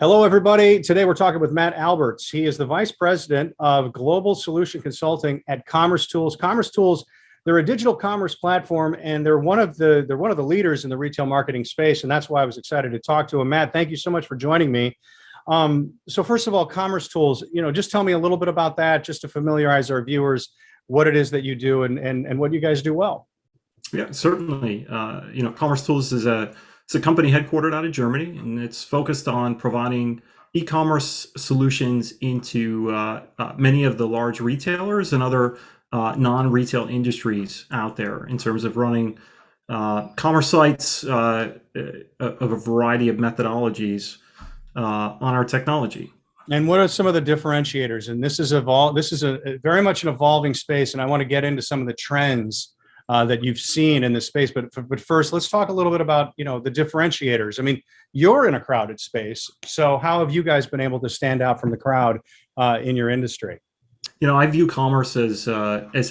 Hello, everybody. Today we're talking with Matt Alberts. He is the Vice President of Global Solution Consulting at commercetools. commercetools, they're a digital commerce platform, and they're one of the leaders in the retail marketing space, and that's why I was excited to talk to him. Matt, thank you so much for joining me. So first of all, commercetools, just tell me a little bit about that, just to familiarize our viewers what it is that you do and what you guys do well. Yeah, certainly. commercetools is it's a company headquartered out of Germany, and it's focused on providing e-commerce solutions into many of the large retailers and other non-retail industries out there in terms of running commerce sites of a variety of methodologies on our technology. And what are some of the differentiators? And this is a very much an evolving space, and I want to get into some of the trends that you've seen in this space. But first, let's talk a little bit about the differentiators. I mean, you're in a crowded space, so how have you guys been able to stand out from the crowd in your industry? I view commerce as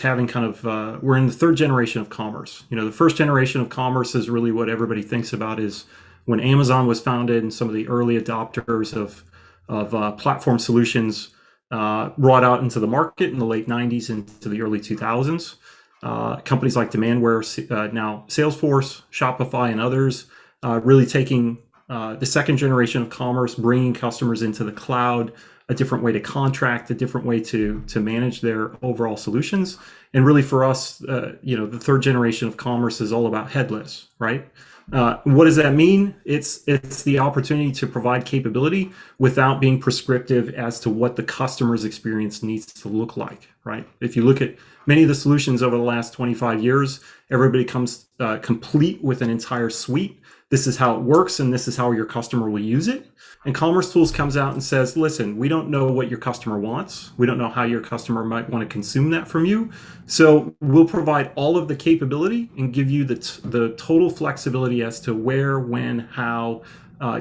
having kind of we're in the third generation of commerce. The first generation of commerce is really what everybody thinks about is when Amazon was founded, and some of the early adopters of platform solutions brought out into the market in the late 90s into the early 2000s. Companies like Demandware, now Salesforce, Shopify, and others really taking the second generation of commerce, bringing customers into the cloud, a different way to contract, a different way to manage their overall solutions. And really for us, the third generation of commerce is all about headless, right? What does that mean? It's the opportunity to provide capability without being prescriptive as to what the customer's experience needs to look like, right? If you look at many of the solutions over the last 25 years, everybody comes complete with an entire suite. This is how it works, and this is how your customer will use it. And commercetools comes out and says, listen, we don't know what your customer wants. We don't know how your customer might want to consume that from you. So we'll provide all of the capability and give you the total flexibility as to where, when, how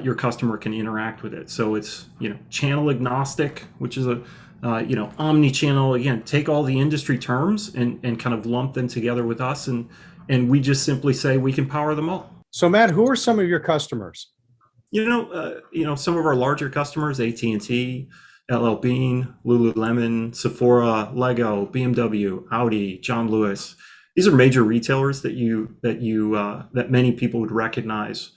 your customer can interact with it. So it's channel agnostic, which is a omni-channel. Again, take all the industry terms and kind of lump them together with us, and we just simply say we can power them all. So Matt, who are some of your customers? Some of our larger customers: AT&T, LL Bean, Lululemon, Sephora, Lego, BMW, Audi, John Lewis. These are major retailers that many people would recognize,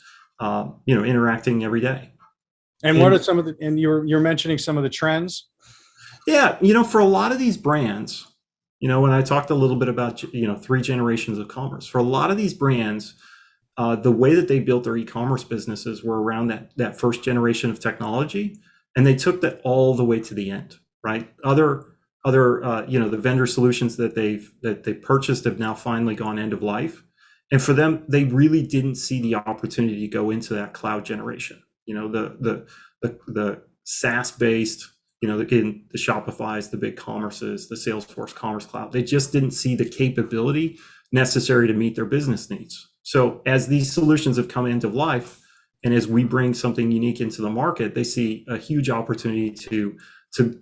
interacting every day. And what are some of the? And you're mentioning some of the trends. Yeah, for a lot of these brands, when I talked a little bit about three generations of commerce, for a lot of these brands, the way that they built their e-commerce businesses were around that first generation of technology, and they took that all the way to the end, right? Other the vendor solutions that they purchased have now finally gone end of life, and for them, they really didn't see the opportunity to go into that cloud generation. The SaaS based, the Shopify's, the big commerces, the Salesforce Commerce Cloud. They just didn't see the capability necessary to meet their business needs. So as these solutions have come end of life, and as we bring something unique into the market, they see a huge opportunity to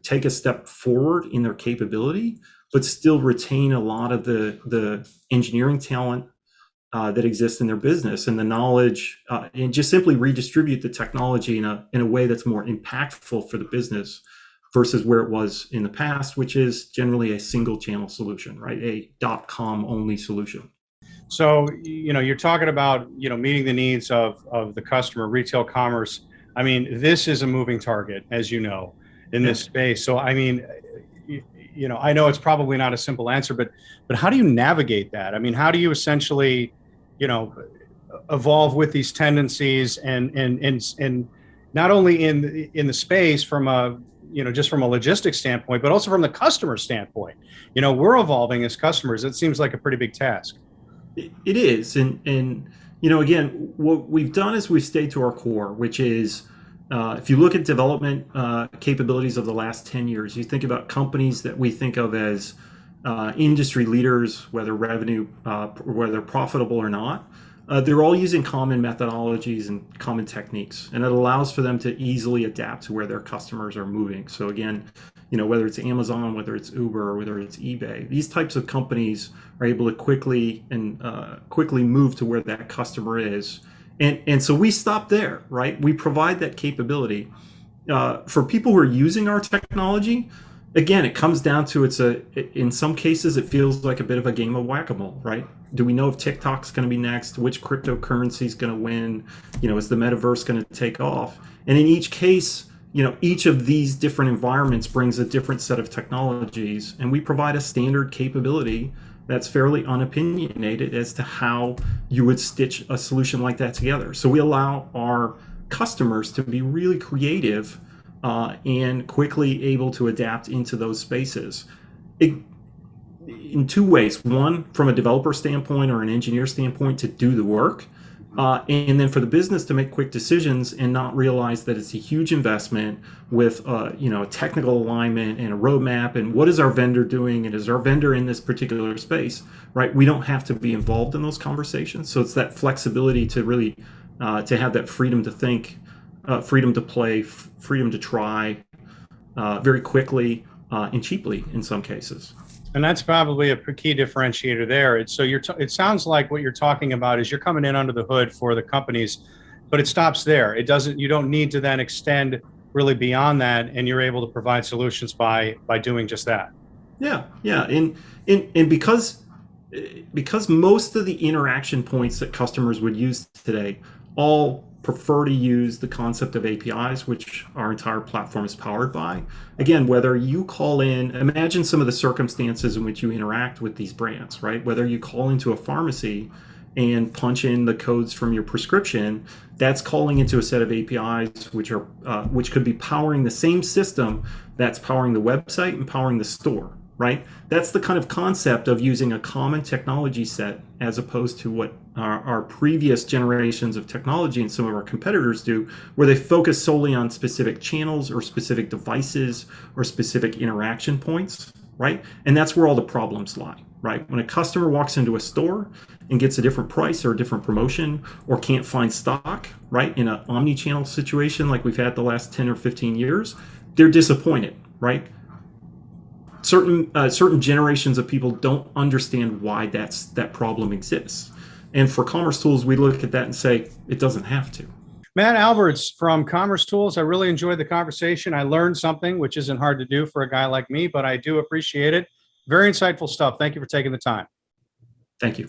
take a step forward in their capability, but still retain a lot of the engineering talent that exists in their business and the knowledge, and just simply redistribute the technology in a way that's more impactful for the business versus where it was in the past, which is generally a single channel solution, right? A .com only solution. So, you're talking about, meeting the needs of the customer, retail commerce. I mean, this is a moving target, as you know, in this space. So, I mean, I know it's probably not a simple answer, but how do you navigate that? I mean, how do you essentially, evolve with these tendencies and not only in the space from a, just from a logistics standpoint, but also from the customer standpoint? We're evolving as customers. It seems like a pretty big task. It is. And again, what we've done is we've stayed to our core, which is, if you look at development capabilities of the last 10 years, you think about companies that we think of as industry leaders, whether revenue, whether profitable or not. They're all using common methodologies and common techniques, and it allows for them to easily adapt to where their customers are moving. So again, whether it's Amazon, whether it's Uber, whether it's eBay, these types of companies are able to quickly move to where that customer is. And so we stop there, right? We provide that capability, for people who are using our technology, again, it comes down to in some cases, it feels like a bit of a game of whack-a-mole, right? Do we know if TikTok's going to be next? Which cryptocurrency is going to win? Is the metaverse going to take off? And in each case, each of these different environments brings a different set of technologies, and we provide a standard capability that's fairly unopinionated as to how you would stitch a solution like that together. So we allow our customers to be really creative and quickly able to adapt into those spaces in two ways. One, from a developer standpoint or an engineer standpoint, to do the work, and then for the business to make quick decisions and not realize that it's a huge investment with a technical alignment and a roadmap, and what is our vendor doing, and is our vendor in this particular space, right? We don't have to be involved in those conversations. So it's that flexibility to really to have that freedom to think, freedom to play, freedom to try very quickly and cheaply in some cases. And that's probably a key differentiator there. It sounds like what you're talking about is you're coming in under the hood for the companies, but it stops there. You don't need to then extend really beyond that, and you're able to provide solutions by doing just that. Yeah. And because most of the interaction points that customers would use today all prefer to use the concept of APIs, which our entire platform is powered by. Again, whether you call in, imagine some of the circumstances in which you interact with these brands, right? Whether you call into a pharmacy and punch in the codes from your prescription, that's calling into a set of APIs which could be powering the same system that's powering the website and powering the store, right? That's the kind of concept of using a common technology set, as opposed to what our previous generations of technology and some of our competitors do, where they focus solely on specific channels or specific devices or specific interaction points, right? And that's where all the problems lie, right? When a customer walks into a store and gets a different price or a different promotion, or can't find stock, right, in an omni-channel situation like we've had the last 10 or 15 years, they're disappointed, right? Certain generations of people don't understand why that problem exists. And for commercetools, we look at that and say, it doesn't have to. Matt Alberts from commercetools, I really enjoyed the conversation. I learned something, which isn't hard to do for a guy like me, but I do appreciate it. Very insightful stuff. Thank you for taking the time. Thank you.